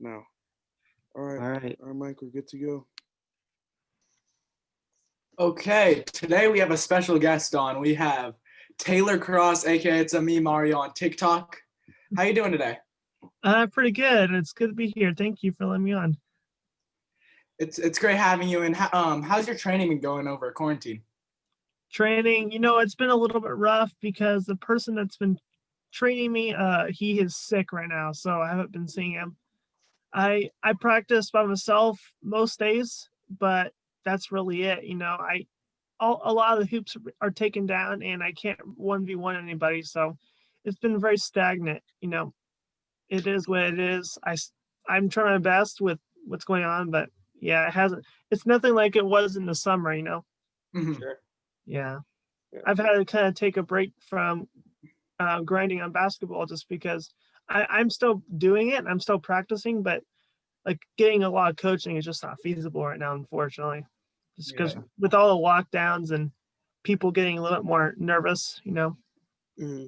now. All right. All right. All right, Mike, we're good to go. Okay, today we have a special guest on. We have Taylor Cross, aka Itsamememario on TikTok. How you doing today? Pretty good. It's good to be here. Thank you for letting me on. It's great having you. And how's your training been going over quarantine? Training, it's been a little bit rough because the person that's been training me, he is sick right now, so I haven't been seeing him. I practice by myself most days, but that's really it. A lot of the hoops are taken down, and I can't 1v1 anybody, so it's been very stagnant. It is what it is. I'm trying my best with what's going on, but yeah, it's nothing like it was in the summer. Mm-hmm. Sure. Yeah. Yeah. I've had to kind of take a break from grinding on basketball just because I'm still doing it and I'm still practicing, but like getting a lot of coaching is just not feasible right now, unfortunately. Just because with all the lockdowns and people getting a little bit more nervous, Hmm.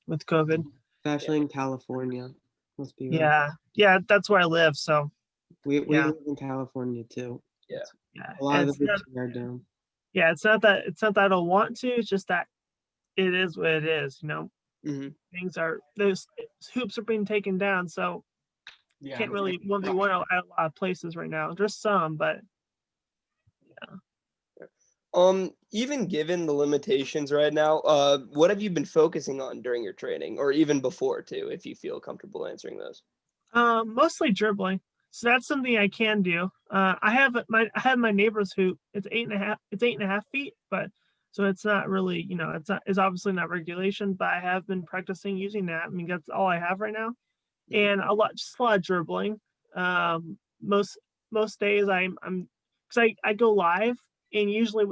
with COVID. Especially in California. Must be rough. Yeah. Yeah, that's where I live. So We yeah. live in California too. Yeah. Yeah. A lot of It's the not, hoops are down. yeah, it's not that I don't want to, it's just that it is what it is, Hmm. those hoops are being taken down, so Yeah. can't really 1v1 at a lot of places right now. There's some, but Even given the limitations right now, what have you been focusing on during your training, or even before too, if you feel comfortable answering those? mostly dribbling. So that's something I can do. I have my neighbor's hoop. It's 8.5 feet, but so it's not really, it's obviously not regulation, but I have been practicing using that. I mean, that's all I have right now. And just a lot of dribbling. Most days I'm because I go live, and usually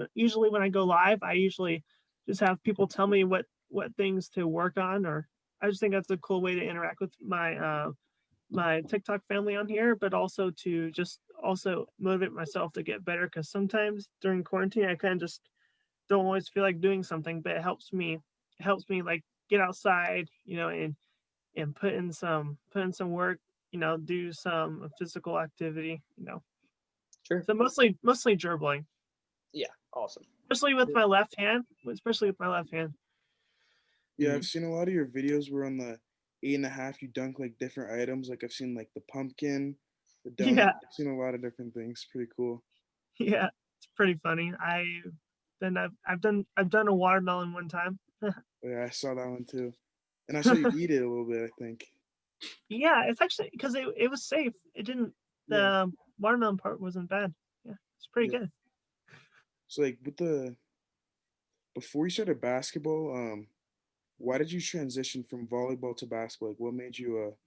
when I go live, I usually just have people tell me what things to work on, or I just think that's a cool way to interact with my TikTok family on here, but also to just also motivate myself to get better, because sometimes during quarantine I kind of just don't always feel like doing something, but it helps me like get outside, and put in some work, do some physical activity, Sure. so mostly dribbling, Yeah. Awesome. especially with my left hand. Yeah, I've seen a lot of your videos where on the 8.5 you dunk like different items. Like I've seen like the pumpkin, the donut. Yeah. I've seen a lot of different things. Pretty cool. Yeah, it's pretty funny. I've done a watermelon one time. Yeah, I saw that one too, and I saw you eat it a little bit. I think. Yeah, it's actually because it was safe. It didn't. Yeah. The watermelon part wasn't bad. Yeah, it's pretty Yeah. good. So like before you started basketball, why did you transition from volleyball to basketball? Like what made you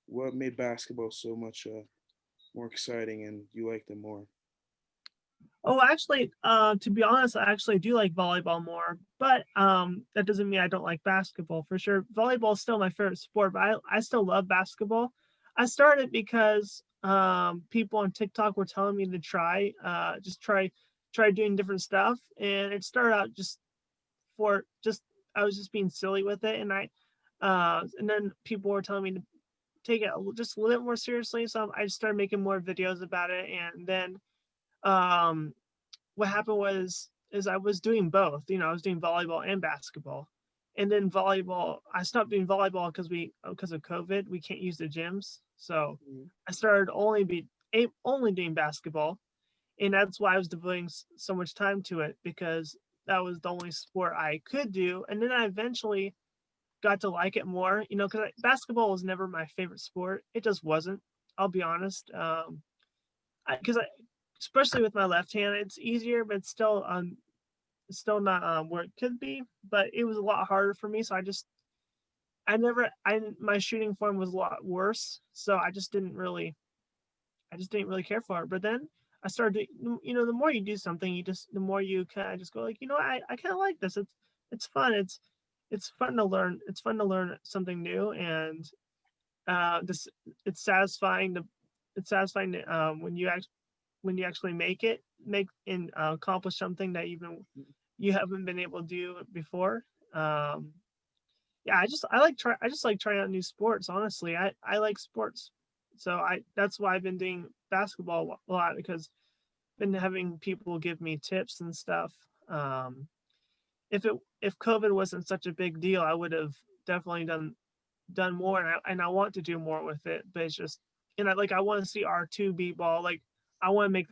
what made basketball so much more exciting and you liked it more? Oh, actually, to be honest, I actually do like volleyball more, but that doesn't mean I don't like basketball. For sure, volleyball is still my favorite sport, but I still love basketball. I started because people on TikTok were telling me to just try doing different stuff, and it started out for just I was just being silly with it, and then people were telling me to take it just a little bit more seriously, so I just started making more videos about it, and then um what happened is I was doing both. I was doing volleyball and basketball. And then volleyball, I stopped doing volleyball because of COVID. We can't use the gyms. So I started only doing basketball. And that's why I was devoting so much time to it, because that was the only sport I could do. And then I eventually got to like it more, because basketball was never my favorite sport. It just wasn't. I'll be honest. Because especially with my left hand, it's easier, but it's still not where it could be. But it was a lot harder for me, so my shooting form was a lot worse, so I just didn't really care for it. But then I started to, the more you do something, the more you kind of just go like, I kind of like this. It's fun. It's fun to learn. It's fun to learn something new, and this it's satisfying when you actually make and accomplish something that you haven't been able to do before. Yeah, I just like trying out new sports. Honestly, I like sports. So that's why I've been doing basketball a lot, because I've been having people give me tips and stuff. If COVID wasn't such a big deal, I would have definitely done more, and I want to do more with it, but it's just, and I want to see R2 beat ball. Like, I want to make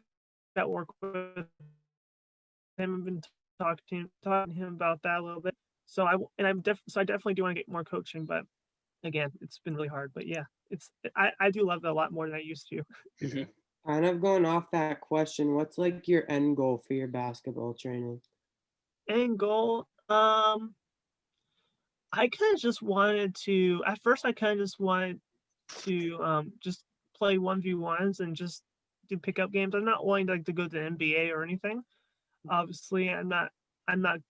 that work with him. I've been talking to him about that a little bit. So I definitely do want to get more coaching, but again, it's been really hard. But yeah, I do love it a lot more than I used to. Mhm. Kind of going off that question, what's like your end goal for your basketball training? End goal, I kind of just wanted to. At first, I kind of just wanted to just play 1v1s and just do pickup games. I'm not wanting to go to the NBA or anything. Obviously, I'm not I'm not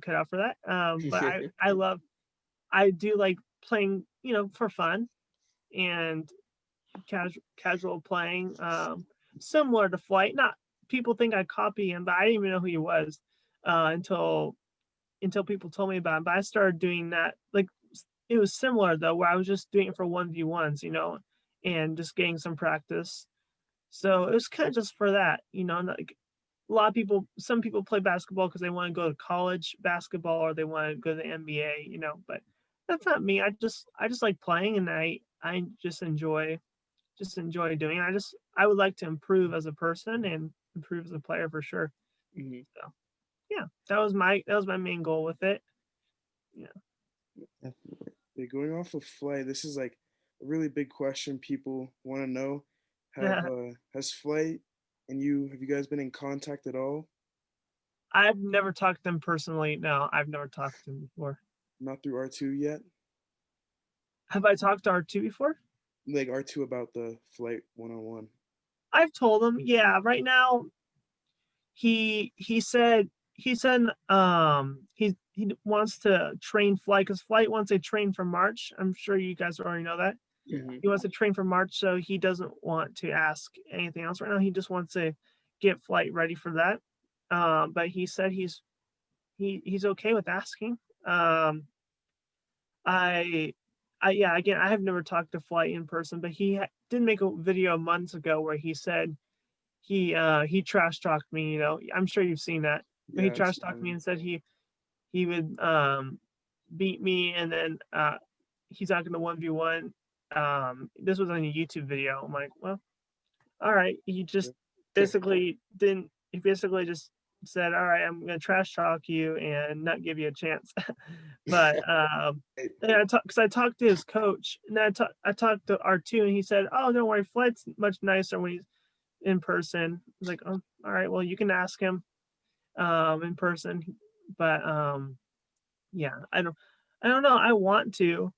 cut out for that. But I do like playing, for fun and casual playing. Similar to Flight. Not People think I copy him, but I didn't even know who he was until people told me about him. But I started doing that. Like, it was similar though, where I was just doing it for 1v1s, and just getting some practice. So it was kind of just for that, like some people play basketball because they want to go to college basketball, or they want to go to the NBA, but that's not me. I just like playing, and I just enjoy doing it. I would like to improve as a person and improve as a player for sure. Mhm. So yeah, that was my main goal with it. Yeah. Definitely. Yeah, going off of Flight, this is like a really big question people want to know. Yeah. Has Flight and you, have you guys been in contact at all? I've never talked to them personally. No, I've never talked to them before. Not through R2 yet? Have I talked to R2 before? Like R2 about the Flight 1-on-1. I've told him, yeah, right now he said he wants to train Flight, because Flight wants to train for March. I'm sure you guys already know that. Mhm. He wants to train for March, so he doesn't want to ask anything else right now. He just wants to get Flight ready for that. But he said he's okay with asking. I yeah, again, I have never talked to Flight in person, but he did make a video months ago where he said he trash talked me. I'm sure you've seen that. But he Yeah, I've trash seen talked me them. and said he would beat me, and then he's not gonna 1v1. This was on a YouTube video. I'm like, well, all right. He just basically didn't. He basically just said, all right, I'm gonna trash talk you and not give you a chance. But because I talked to his coach, and then I talked to R2, and he said, oh, don't worry, Flight's much nicer when he's in person. I was like, oh, all right, well, you can ask him in person. But yeah, I don't know. I want to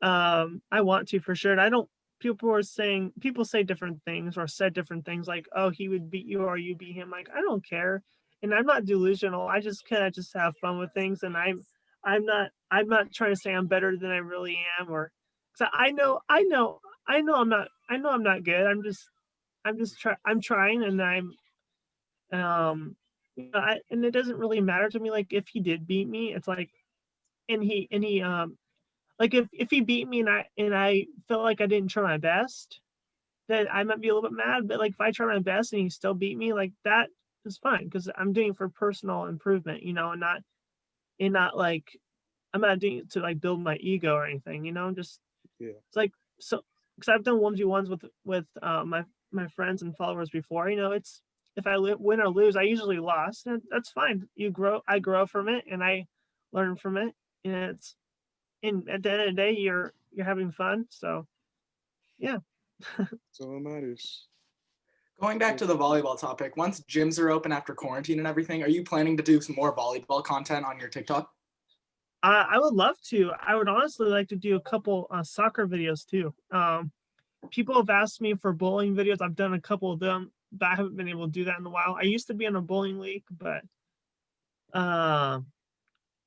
for sure. And I don't. People say different things, or said different things, like, oh, he would beat you or you beat him. Like, I don't care, and I'm not delusional. I just kind of just have fun with things, and I'm not trying to say I'm better than I really am, or because I know I'm not good. I'm trying, and and it doesn't really matter to me. Like, if he did beat me, it's like, and he like, if he beat me and I felt like I didn't try my best, then I might be a little bit mad. But like, if I try my best and he still beat me, like, that is fine, because I'm doing it for personal improvement, and not like, I'm not doing it to like build my ego or anything, just Yeah. it's like, so, because I've done 1v1s with my friends and followers before. It's, if I win or lose, I usually lost, and that's fine. I grow from it, and I learn from it, and at the end of the day, you're having fun. So yeah. That's all that matters. Going back to the volleyball topic, once gyms are open after quarantine and everything, are you planning to do some more volleyball content on your TikTok? I would love to. I would honestly like to do a couple soccer videos too. People have asked me for bowling videos. I've done a couple of them, but I haven't been able to do that in a while. I used to be in a bowling league, but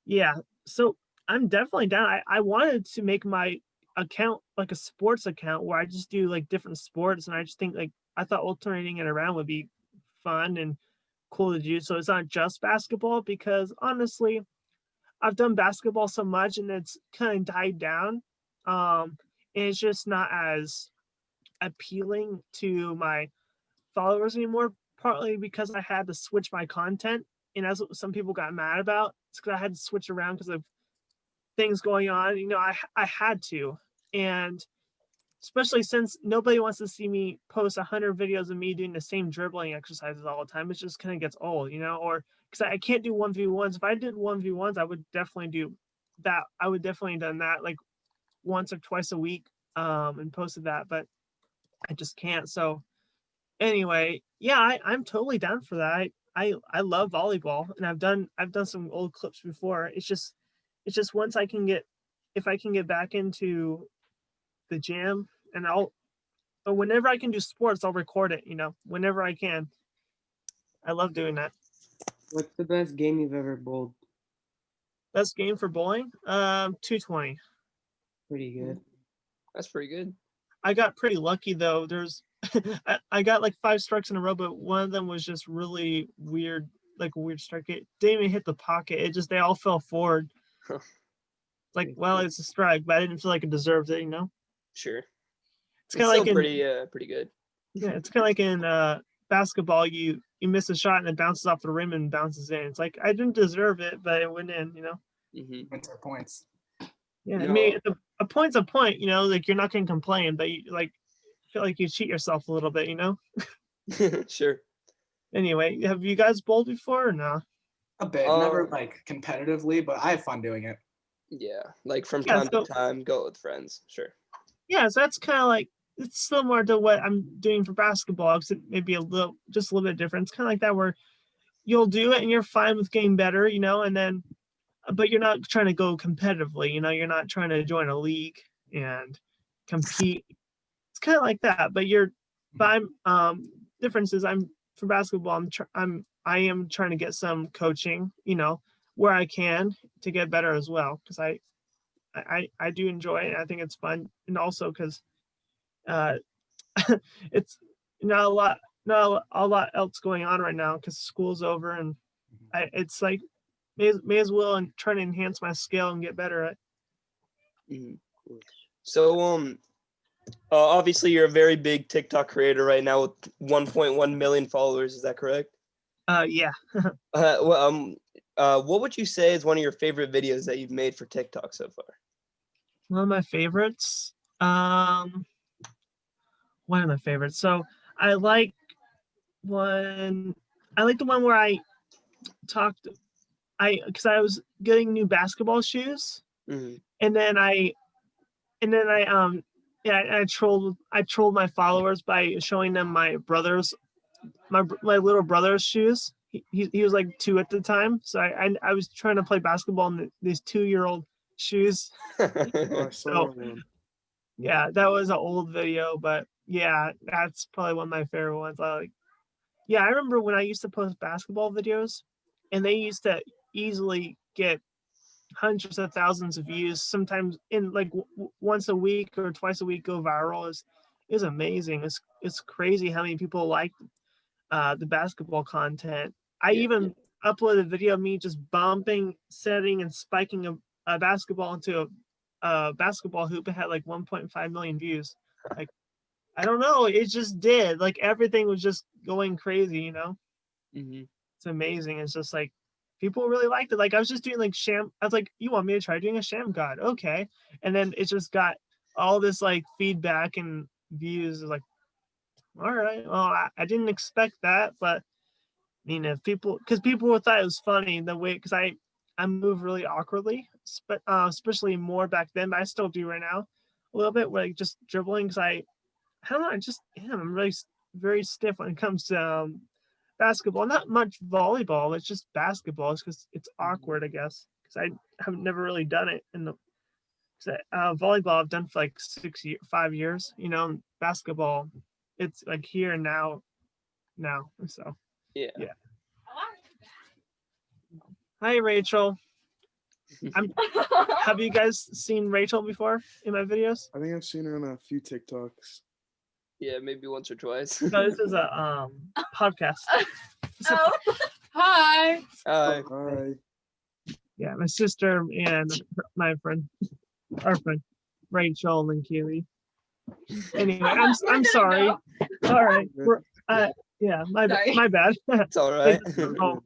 yeah. So I'm definitely down. I wanted to make my account like a sports account where I just do like different sports, and I just think, like, I thought alternating it around would be fun and cool to do. So it's not just basketball, because honestly, I've done basketball so much and it's kind of died down. And it's just not as appealing to my followers anymore, partly because I had to switch my content. And as some people got mad about, it's because I had to switch around because of things going on. I had to. And especially since nobody wants to see me post 100 videos of me doing the same dribbling exercises all the time. It just kind of gets old, or because I can't do 1v1s. If I did 1v1s, I would definitely do that. I would definitely done that like once or twice a week and posted that, but I just can't. So anyway, yeah, I'm totally down for that. I love volleyball, and I've done some old clips before. It's just once if I can get back into the gym, and but whenever I can do sports, I'll record it, whenever I can. I love doing that. What's the best game you've ever bowled? Best game for bowling? 220. Pretty good. That's pretty good. I got pretty lucky though. I got like 5 strikes in a row, but one of them was just really weird, like a weird strike. It didn't even hit the pocket. They all fell forward. Like, well, it's a strike, but I didn't feel like it deserved it, Sure. It's kind of like pretty good. Yeah, it's kind of like in basketball. You miss a shot and it bounces off the rim and bounces in. It's like I didn't deserve it, but it went in. Points are points. Yeah, No. I mean, a point's a point. Like you're not gonna complain, but you feel like you cheat yourself a little bit. Sure. Anyway, have you guys bowled before or no? A bit, never like competitively, but I have fun doing it. Yeah, like from Yeah, time to time, go with friends. Sure. Yeah, so that's kind of like it's similar to what I'm doing for basketball, except maybe a little bit different. It's kind of like that where you'll do it and you're fine with getting better, and then, but you're not trying to go competitively, you're not trying to join a league and compete. It's kind of like that, but difference is I'm for basketball. I am trying to get some coaching, where I can to get better as well, because I do enjoy it. I think it's fun, and also because it's not a lot else going on right now because school's over, and it's like may as well and try to enhance my skill and get better at. So obviously you're a very big TikTok creator right now with 1.1 million followers. Is that correct? Yeah. What would you say is one of your favorite videos that you've made for TikTok so far? One of my favorites. One of my favorites. So I like the one where I talked. Because I was getting new basketball shoes, and then I trolled my followers by showing them my little brother's shoes. He was like 2 at the time, so I was trying to play basketball in these 2-year-old shoes. I saw one. Yeah, that was an old video, but yeah, that's probably one of my favorite ones. I remember when I used to post basketball videos, and they used to easily get hundreds of thousands of views, sometimes in like once a week or twice a week go viral. Is amazing. It's crazy how many people like the basketball content. I even uploaded a video of me just bumping, setting, and spiking a basketball into a basketball hoop. It had like 1.5 million views. Like, I don't know, it just did. Like everything was just going crazy. It's amazing. It's just like people really liked it. Like I was just doing like I was like, you want me to try doing a sham god? Okay. And then it just got all this like feedback and views. Like, all right, well, I didn't expect that, but I mean, if people thought it was funny the way, because I move really awkwardly, especially more back then, but I still do right now a little bit, like just dribbling, because I don't know, I'm really very stiff when it comes to basketball. Not much volleyball, it's just basketball. It's because it's awkward, I guess, because I have never really done it in the volleyball I've done for like 5 years. Basketball, it's like here and now. So Yeah. Hi, Rachel. Have you guys seen Rachel before in my videos? I think I've seen her on a few TikToks. Yeah, maybe once or twice. No, this is a podcast. Oh, hi. Hi. Hi. Yeah, my sister and our friend Rachel and Keely. Anyway, Oh, I'm we're gonna sorry. go. All right. Yeah, Sorry. my bad. It's all right. Oh,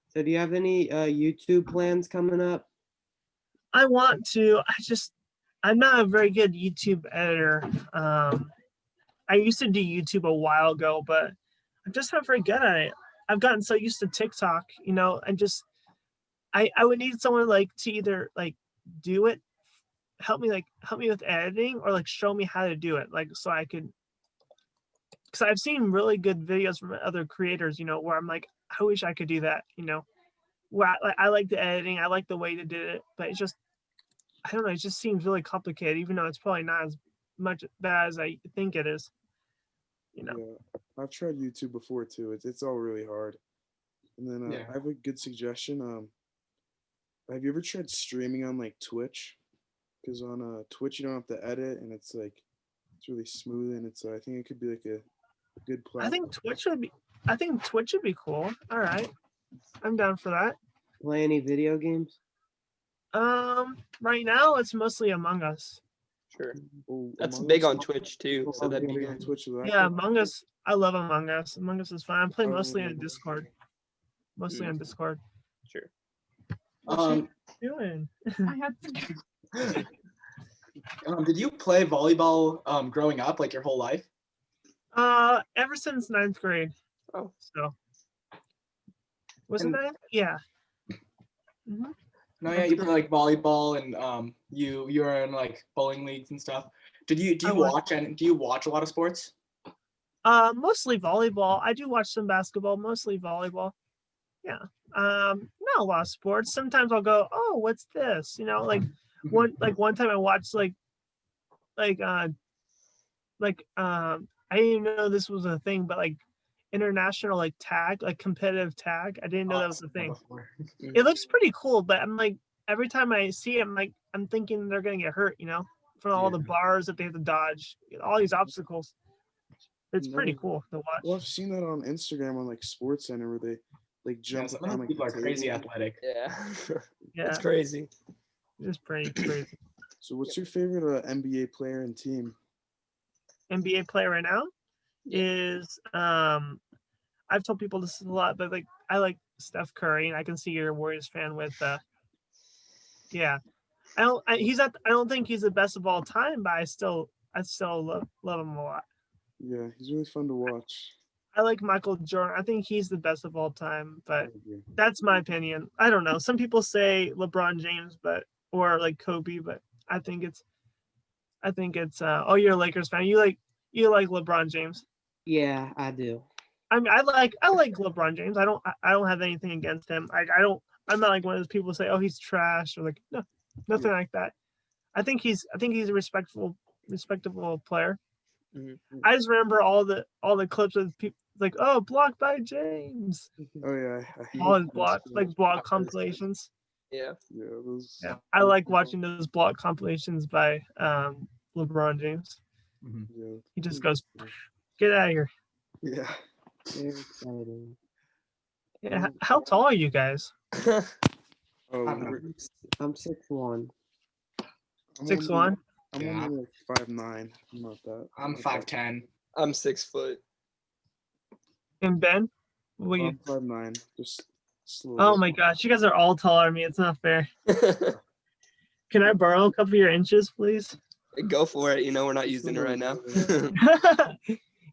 So do you have any YouTube plans coming up? I want to. I'm not a very good YouTube editor. I used to do YouTube a while ago, but I'm just not very good at it. I've gotten so used to TikTok, and just I would need someone like to either like do it, help me with editing, or like show me how to do it, like so I could. Because I've seen really good videos from other creators, where I'm like, I wish I could do that, where I like the editing, I like the way they did it, but it's just, I don't know, it just seems really complicated, even though it's probably not as much bad as I think it is. Yeah, I've tried YouTube before too. It's all really hard. And then Yeah. I have a good suggestion. Have you ever tried streaming on like Twitch? Because on Twitch you don't have to edit, and it's really smooth, and I think it could be like a good I platform. think Twitch would be cool. All right, I'm down for that. Play any video games? Right now it's mostly Among Us. Sure. Oh, That's Among big Us? on Twitch too. So that'd be Big on good. Twitch with that. Yeah, Among Us. I love Among Us. Among Us is fun. I'm playing Oh, mostly yeah. on Discord. Mostly on Discord. Sure. Um, Doing. I had to. did you play volleyball growing up, like your whole life? Ever since 9th grade. Oh. So. Wasn't And- that? Yeah. Mhm. No, yeah, you play like volleyball, and you're in like bowling leagues and stuff. Do you I was. watch do you watch a lot of sports? Mostly volleyball. I do watch some basketball, mostly volleyball. Yeah. Not a lot of sports. Sometimes I'll go, oh, what's this? Like one time I watched I didn't even know this was a thing, but like international like tag, like competitive tag. I didn't know that was a thing. It looks pretty cool, but I'm like, every time I see it, I'm thinking they're gonna get hurt, from all the bars that they have to dodge, all these obstacles. It's pretty No. cool to watch. Well, I've seen that on Instagram on like Sports Center where they like Yeah, jump some around of like these people the are crazy table. athletic. Yeah. Yeah, That's crazy. it's pretty crazy. So, what's your favorite NBA player and team? NBA player right now Yeah. is I've told people this a lot, but like I like Steph Curry, and I can see you're a Warriors fan with yeah. I don't think he's the best of all time, but I still love him a lot. Yeah, he's really fun to watch. I like Michael Jordan. I think he's the best of all time, I but agree. that's my opinion. I don't know. Some people say LeBron James, or like Kobe, but I think it's oh, you're a Lakers fan. You like LeBron James. Yeah, I do. I mean, I like LeBron James. I don't have anything against him. I'm not like one of those people who say, oh, he's trash, or like, no, nothing like that. I think he's a respectable player. Mhm. I just remember all the clips of people like, oh, blocked by James. Oh yeah, I hate All his those block scores. block compilations. Yeah. Yeah, those. Yeah, I like watching those block compilations by LeBron James. Yeah. He just goes, get out of here. Yeah. Very exciting. Yeah, how tall are you guys? Oh, I'm- we're- I'm 6'1". I'm 6'1". only- I'm Yeah. only like 5'9". I'm not that. I'm not that- 5'10". I'm 6 foot. And Ben, what you? I'm 5'9". Just slow. Oh my gosh, you guys are all taller than me. It's not fair. Can I borrow a couple of your inches, please? Go for it. We're not using it right now.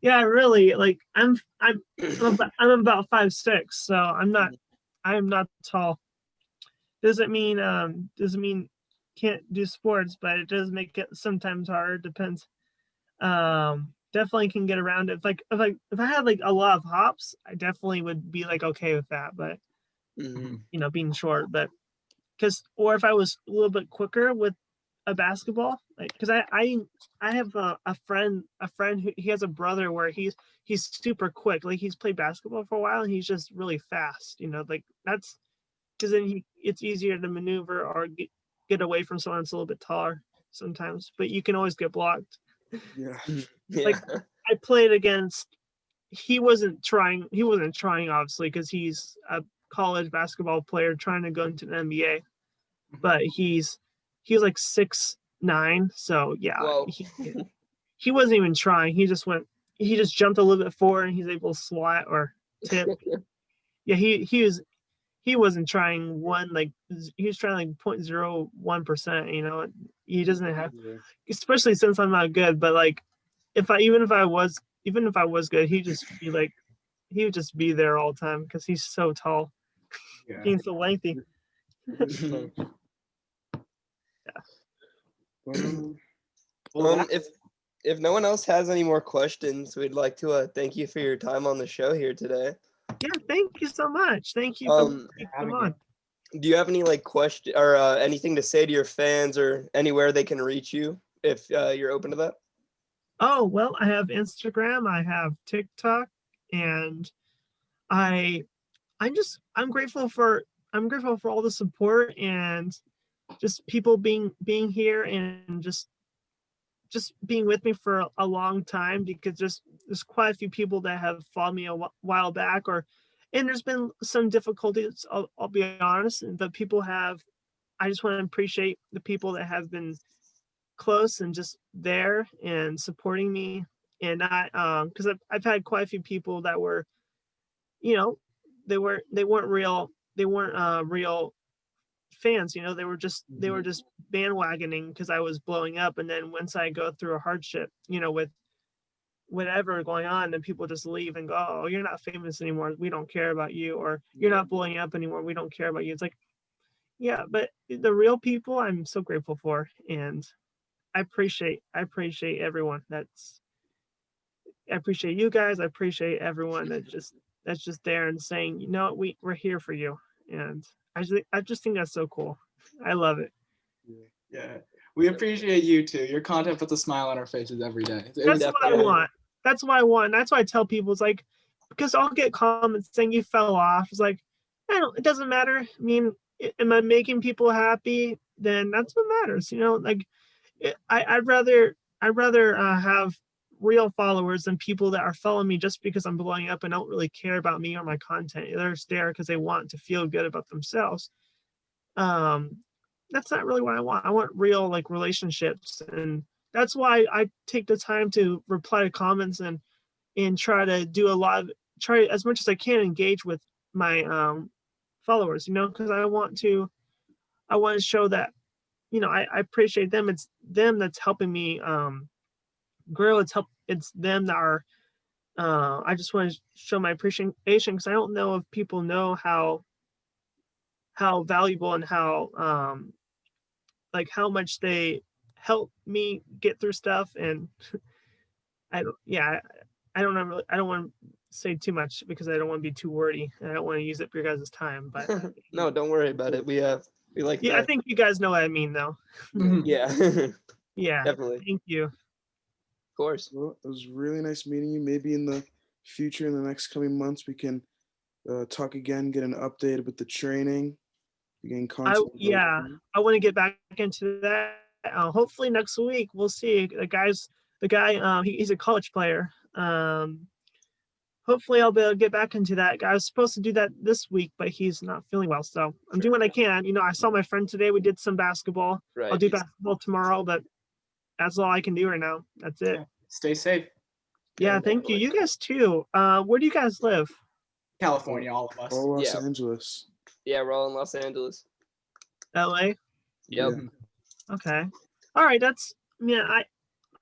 Yeah, really. Like I'm about 5'6", so I am not tall. Doesn't mean can't do sports, but it does make it sometimes harder. Depends. Definitely can get around it. If I had like a lot of hops, I definitely would be like okay with that. But Mhm. being short, but or if I was a little bit quicker with a basketball, like because I have a friend who he has a brother where he's super quick. Like he's played basketball for a while and he's just really fast. Like that's because then it's easier to maneuver or get away from someone that's a little bit taller sometimes. But you can always get blocked. Yeah. Yeah. Like I played against. He wasn't trying obviously because he's a college basketball player trying to go into the NBA, but he's like 6'9", 9. So yeah, Whoa. he wasn't even trying. He just jumped a little bit forward and he's able to swat or tip. Yeah, he wasn't trying he was trying like 0.01%, you know. He doesn't have, especially since I'm not good, but like even if I was good, he would just be there all the time because he's so tall. Yeah. Being so lengthy. But, If no one else has any more questions, we'd like to thank you for your time on the show here today. Yeah, thank you so much. Thank you for having coming on. Do you have any like question or anything to say to your fans or anywhere they can reach you if you're open to that? Oh, well, I have Instagram, I have TikTok, and I'm grateful for all the support and just people being here and just being with me for a long time, because there's quite a few people that have followed me a while back, and there's been some difficulties, I'll be honest, but I just want to appreciate the people that have been close and just there and supporting me. And because I've had quite a few people that were, you know, they weren't real fans, you know. They were just bandwagoning because I was blowing up, and then once I go through a hardship, you know, with whatever going on, then people just leave and go, oh, you're not famous anymore, we don't care about you, or you're not blowing up anymore, we don't care about you. It's like, yeah, but the real people I'm so grateful for, and I appreciate everyone I appreciate you guys. I appreciate everyone that's just there and saying, you know, we're here for you. And I just think that's so cool. I love it. Yeah. We appreciate you too. Your content puts a smile on our faces every day. That's what I want. That's what I want. That's why I tell people, it's like, because I'll get comments saying you fell off. It's like, it doesn't matter. I mean, am I making people happy? Then that's what matters. You know, like I'd rather have real followers than people that are following me just because I'm blowing up and don't really care about me or my content. They're just there because they want to feel good about themselves. That's not really what I want. I want real like relationships, and that's why I take the time to reply to comments and try to do try as much as I can engage with my followers, you know, because I want to show that, you know, I appreciate them. It's them that's helping me grow. It's them that are I just want to show my appreciation, because I don't know if people know how valuable and how like how much they help me get through stuff. And I don't want to say too much because I don't want to be too wordy and I don't want to use up your guys' time, but No, don't worry about it. We like yeah, I think you guys know what I mean though. Yeah. Yeah, Definitely. thank you. Of course. well, it was really nice meeting you. Maybe in the future, in the next coming months, we can talk again, get an update with the training, begin content. I want to get back into that. Hopefully next week we'll see. The guy, he's a college player. Hopefully I'll be able to get back into that. I was supposed to do that this week, but he's not feeling well, so I'm doing what I can. You know, I saw my friend today. We did some basketball. Right. I'll do basketball tomorrow, but that's all I can do right now. That's it. Yeah. Stay safe. Yeah, thank you. You guys too. Where do you guys live? California, all of us. All Los Yeah. Angeles. Yeah, we're all in Los Angeles. LA? Yep. Okay. All right,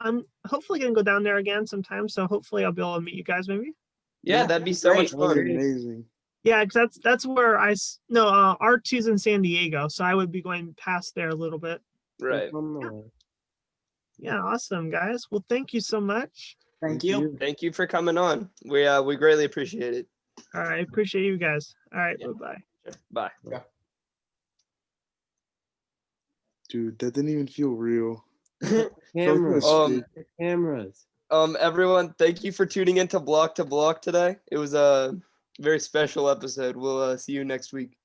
I'm hopefully gonna go down there again sometime, so hopefully I'll be able to meet you guys maybe. Yeah, that'd be so much That would fun. be amazing. Yeah, because that's where R2's in San Diego, so I would be going past there a little bit. Right. Yeah, awesome, guys. Well, thank you so much. Thank you. Thank you for coming on. We greatly appreciate it. All right, appreciate you guys. All right, Yeah. bye-bye. Sure. Bye. Dude, that didn't even feel real. Cameras. Um, Cameras. Everyone, thank you for tuning into Block to Block today. It was a very special episode. We'll see you next week.